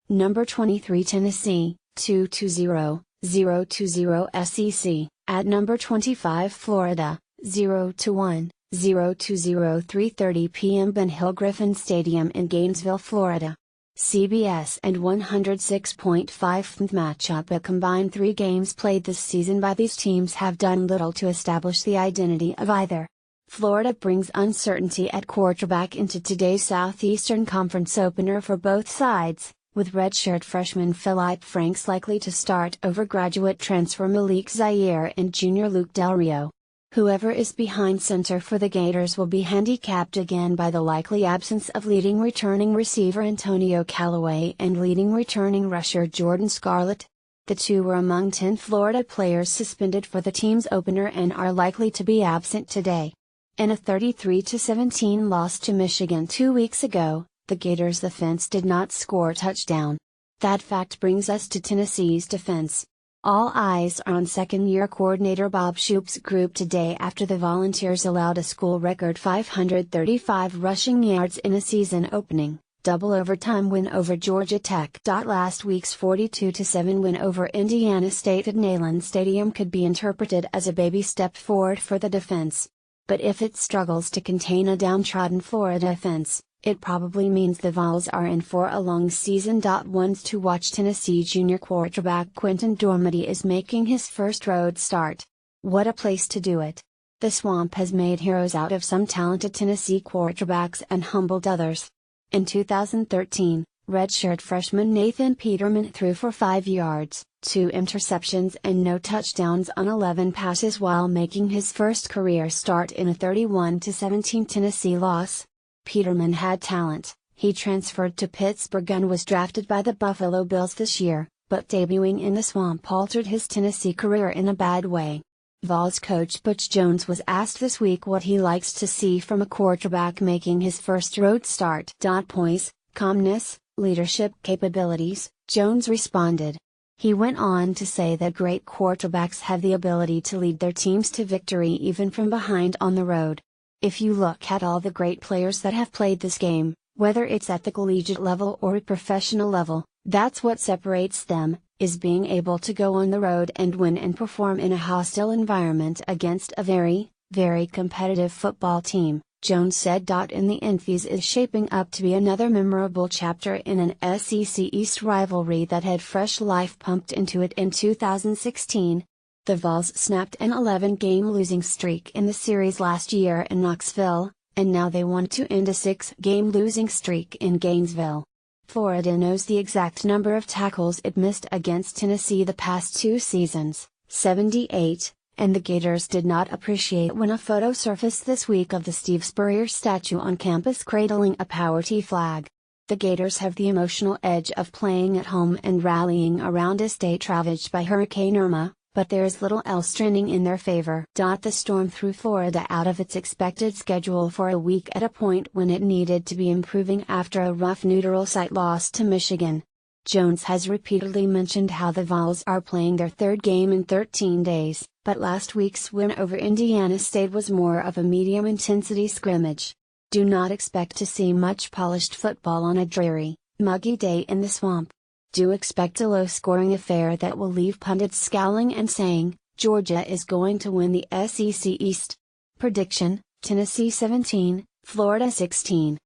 Number 23 Tennessee, 2-0, 0-0 SEC. At number 25 Florida, 0-1, 0-0 3:30 p.m. Ben Hill Griffin Stadium in Gainesville, Florida. CBS and 106.5 matchup. A combined 3 games played this season by these teams have done little to establish the identity of either. Florida brings uncertainty at quarterback into today's Southeastern Conference opener for both sides, with redshirt freshman Philip Franks likely to start over graduate transfer Malik Zaire and junior Luke Del Rio. Whoever is behind center for the Gators will be handicapped again by the likely absence of leading returning receiver Antonio Callaway and leading returning rusher Jordan Scarlett. The two were among 10 Florida players suspended for the team's opener and are likely to be absent today. In a 33-17 loss to Michigan 2 weeks ago, the Gators' defense did not score a touchdown. That fact brings us to Tennessee's defense. All eyes are on second-year coordinator Bob Shoop's group today after the Volunteers allowed a school record 535 rushing yards in a season opening, double overtime win over Georgia Tech. Last week's 42-7 win over Indiana State at Neyland Stadium could be interpreted as a baby step forward for the defense. But if it struggles to contain a downtrodden Florida offense, it probably means the Vols are in for a long season. Ones to watch. Tennessee junior quarterback Quentin Dormady is making his first road start. What a place to do it! The Swamp has made heroes out of some talented Tennessee quarterbacks and humbled others. In 2013, redshirt freshman Nathan Peterman threw for 5 yards, 2 interceptions and no touchdowns on 11 passes while making his first career start in a 31-17 Tennessee loss. Peterman had talent. He transferred to Pittsburgh and was drafted by the Buffalo Bills this year, but debuting in the Swamp altered his Tennessee career in a bad way. Vols coach Butch Jones was asked this week what he likes to see from a quarterback making his first road start. Poise, calmness, leadership capabilities, Jones responded. He went on to say that great quarterbacks have the ability to lead their teams to victory even from behind on the road. If you look at all the great players that have played this game, whether it's at the collegiate level or professional level, that's what separates them, is being able to go on the road and win and perform in a hostile environment against a very, very competitive football team, Jones said. In the Enfies is shaping up to be another memorable chapter in an SEC East rivalry that had fresh life pumped into it in 2016. The Vols snapped an 11-game losing streak in the series last year in Knoxville, and now they want to end a 6-game losing streak in Gainesville. Florida knows the exact number of tackles it missed against Tennessee the past 2 seasons, 78, and the Gators did not appreciate when a photo surfaced this week of the Steve Spurrier statue on campus cradling a Power T flag. The Gators have the emotional edge of playing at home and rallying around a state ravaged by Hurricane Irma, but there's little else trending in their favor. The storm threw Florida out of its expected schedule for a week at a point when it needed to be improving after a rough neutral site loss to Michigan. Jones has repeatedly mentioned how the Vols are playing their 3rd game in 13 days, but last week's win over Indiana State was more of a medium-intensity scrimmage. Do not expect to see much polished football on a dreary, muggy day in the Swamp. Do expect a low-scoring affair that will leave pundits scowling and saying, Georgia is going to win the SEC East. Prediction, Tennessee 17, Florida 16.